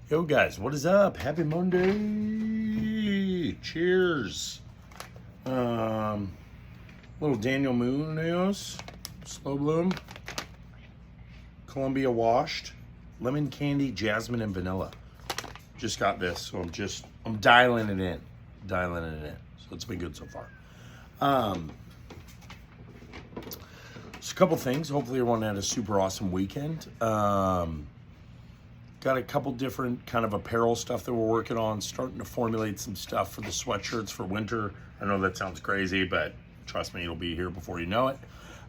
Yo guys, what is up? Happy Monday. Cheers. Little Daniel Munoz, slow bloom, Columbia washed, lemon candy, jasmine, and vanilla. Just got this, so I'm dialing it in. So it's been good so far. Just a couple things. Hopefully everyone had a super awesome weekend. Got a couple different kind of apparel stuff that we're working on, starting to formulate some stuff for the sweatshirts for winter. I know that sounds crazy, but trust me, it'll be here before you know it.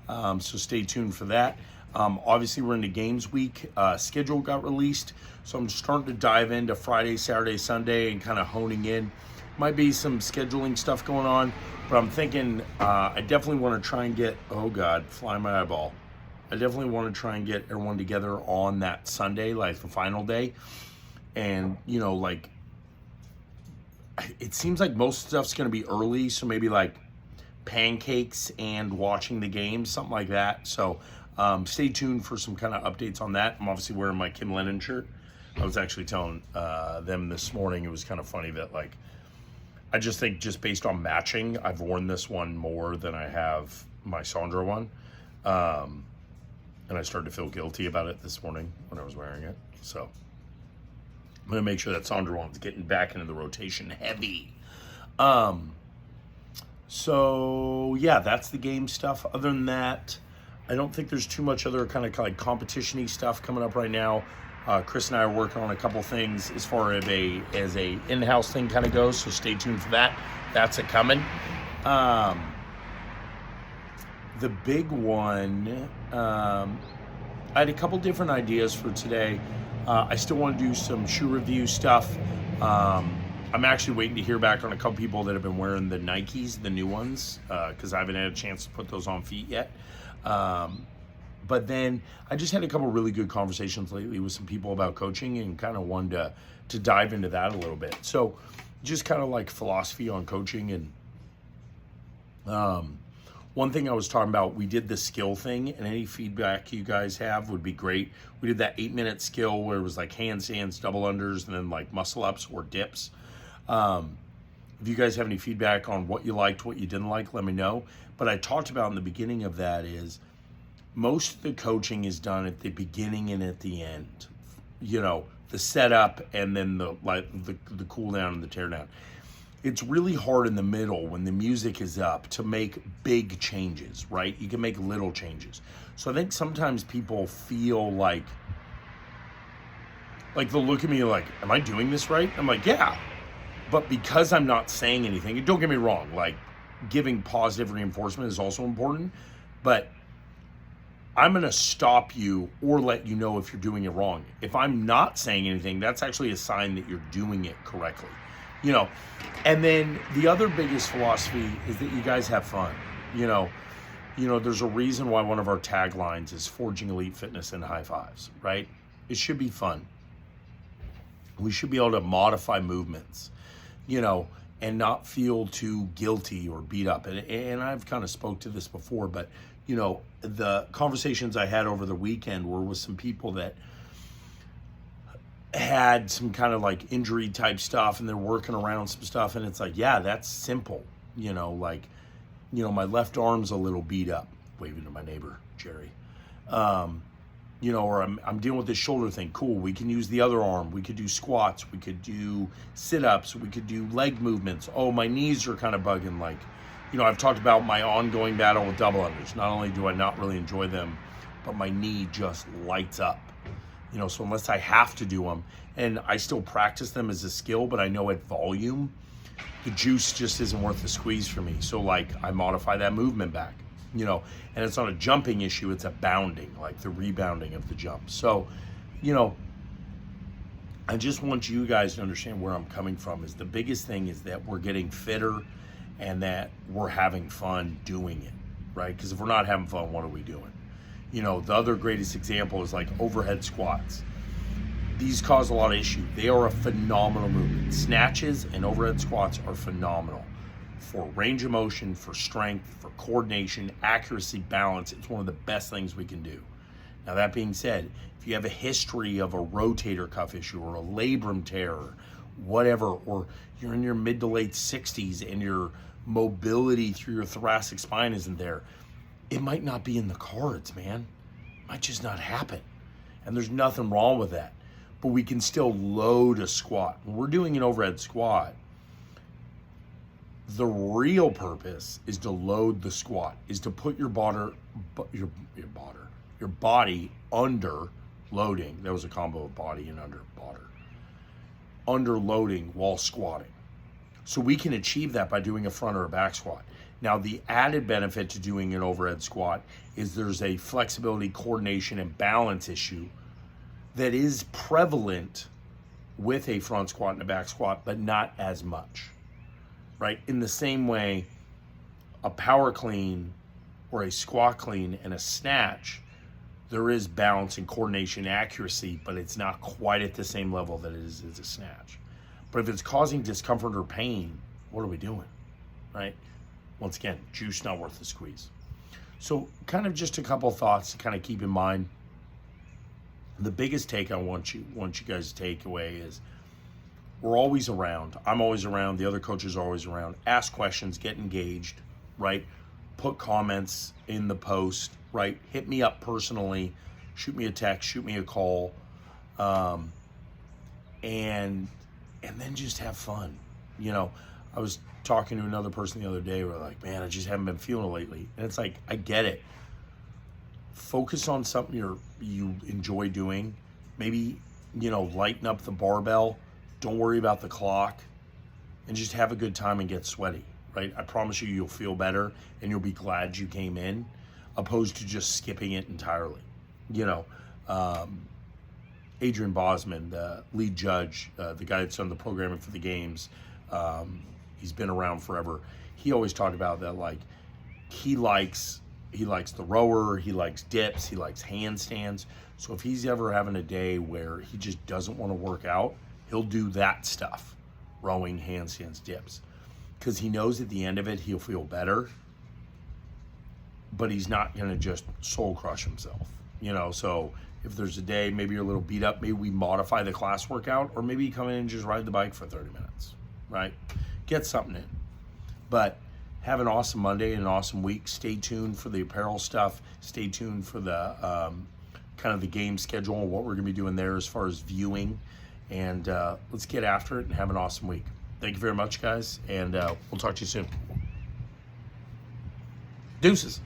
So stay tuned for that. Obviously, we're into games week. Schedule got released, so I'm starting to dive into Friday, Saturday, Sunday, and kind of honing in. Might be some scheduling stuff going on, but I'm thinking I definitely want to try and get, oh God, fly my eyeball. I definitely want to try and get everyone together on that Sunday, like the final day. And, you know, like, it seems like most stuff's going to be early, so maybe like pancakes and watching the game, something like that. So stay tuned for some kind of updates on that. I'm obviously wearing my Kim Lennon shirt. I was actually telling them this morning, it was kind of funny that, like, I just think just based on matching, I've worn this one more than I have my Sandra one. And I started to feel guilty about it this morning when I was wearing it. So I'm going to make sure that Sandra one's getting back into the rotation heavy. So yeah, that's the game stuff. Other than that, I don't think there's too much other kind of like competition-y stuff coming up right now. Chris and I are working on a couple things as far as a in-house thing kind of goes. So stay tuned for that. That's coming. The big one, I had a couple different ideas for today. I still want to do some shoe review stuff. I'm actually waiting to hear back on a couple people that have been wearing the Nikes, the new ones, because I haven't had a chance to put those on feet yet. But then I just had a couple really good conversations lately with some people about coaching and kind of wanted to dive into that a little bit. So just kind of like philosophy on coaching and one thing I was talking about, we did the skill thing, and any feedback you guys have would be great. We did that 8-minute skill where it was like handstands, double unders, and then like muscle ups or dips. If you guys have any feedback on what you liked, what you didn't like, let me know. But I talked about in the beginning of that is most of the coaching is done at the beginning and at the end. You know, the setup and then the cool down and the tear down. It's really hard in the middle when the music is up to make big changes, right? You can make little changes. So I think sometimes people feel like they'll look at me like, am I doing this right? I'm like, yeah. But because I'm not saying anything, and don't get me wrong, like giving positive reinforcement is also important, but I'm going to stop you or let you know if you're doing it wrong. If I'm not saying anything, that's actually a sign that you're doing it correctly. You know, and then the other biggest philosophy is that you guys have fun. You know, there's a reason why one of our taglines is forging elite fitness and high fives, right? It should be fun. We should be able to modify movements, you know, and not feel too guilty or beat up. And I've kind of spoke to this before, but, you know, the conversations I had over the weekend were with some people that had some kind of like injury type stuff and they're working around some stuff, and it's like, yeah, that's simple. You know, like, you know, my left arm's a little beat up, waving to my neighbor Jerry, you know, or I'm dealing with this shoulder thing. Cool, we can use the other arm. We could do squats, we could do sit-ups, we could do leg movements. Oh, my knees are kind of bugging. Like, you know, I've talked about my ongoing battle with double unders. Not only do I not really enjoy them, but my knee just lights up. You know, so unless I have to do them, and I still practice them as a skill, but I know at volume, the juice just isn't worth the squeeze for me. So like I modify that movement back, you know, and it's not a jumping issue, it's a bounding, like the rebounding of the jump. So, you know, I just want you guys to understand where I'm coming from. Is the biggest thing is that we're getting fitter and that we're having fun doing it, right? Because if we're not having fun, what are we doing? You know, the other greatest example is like overhead squats. These cause a lot of issue. They are a phenomenal movement. Snatches and overhead squats are phenomenal for range of motion, for strength, for coordination, accuracy, balance. It's one of the best things we can do. Now, that being said, if you have a history of a rotator cuff issue or a labrum tear, or whatever, or you're in your mid to late 60s and your mobility through your thoracic spine isn't there, it might not be in the cards, man. It might just not happen. And there's nothing wrong with that. But we can still load a squat. When we're doing an overhead squat, the real purpose is to load the squat, is to put your body under loading. That was a combo of body and under loading while squatting. So we can achieve that by doing a front or a back squat. Now, the added benefit to doing an overhead squat is there's a flexibility, coordination, and balance issue that is prevalent with a front squat and a back squat, but not as much, right? In the same way, a power clean or a squat clean and a snatch, there is balance and coordination and accuracy, but it's not quite at the same level that it is as a snatch. But if it's causing discomfort or pain, what are we doing, right? Once again, juice not worth the squeeze. So kind of just a couple of thoughts to kind of keep in mind. The biggest take I want you guys to take away is we're always around. I'm always around. The other coaches are always around. Ask questions, get engaged, right? Put comments in the post, right? Hit me up personally. Shoot me a text, shoot me a call. And then just have fun. You know, I was talking to another person the other day. We're like, man, I just haven't been feeling it lately. And it's like, I get it. Focus on something you enjoy doing. Maybe, lighten up the barbell. Don't worry about the clock. And just have a good time and get sweaty, right? I promise you, you'll feel better and you'll be glad you came in, opposed to just skipping it entirely. Adrian Bosman, the lead judge, the guy that's done the programming for the games, he's been around forever. He always talked about that, like, he likes the rower, he likes dips, he likes handstands. So if he's ever having a day where he just doesn't want to work out, he'll do that stuff, rowing, handstands, dips, because he knows at the end of it he'll feel better, but he's not going to just soul crush himself. So if there's a day maybe you're a little beat up, maybe we modify the class workout, or maybe you come in and just ride the bike for 30 minutes, right? Get something in. But have an awesome Monday and an awesome week. Stay tuned for the apparel stuff. Stay tuned for the kind of the game schedule and what we're going to be doing there as far as viewing. And let's get after it and have an awesome week. Thank you very much, guys, and we'll talk to you soon. Deuces.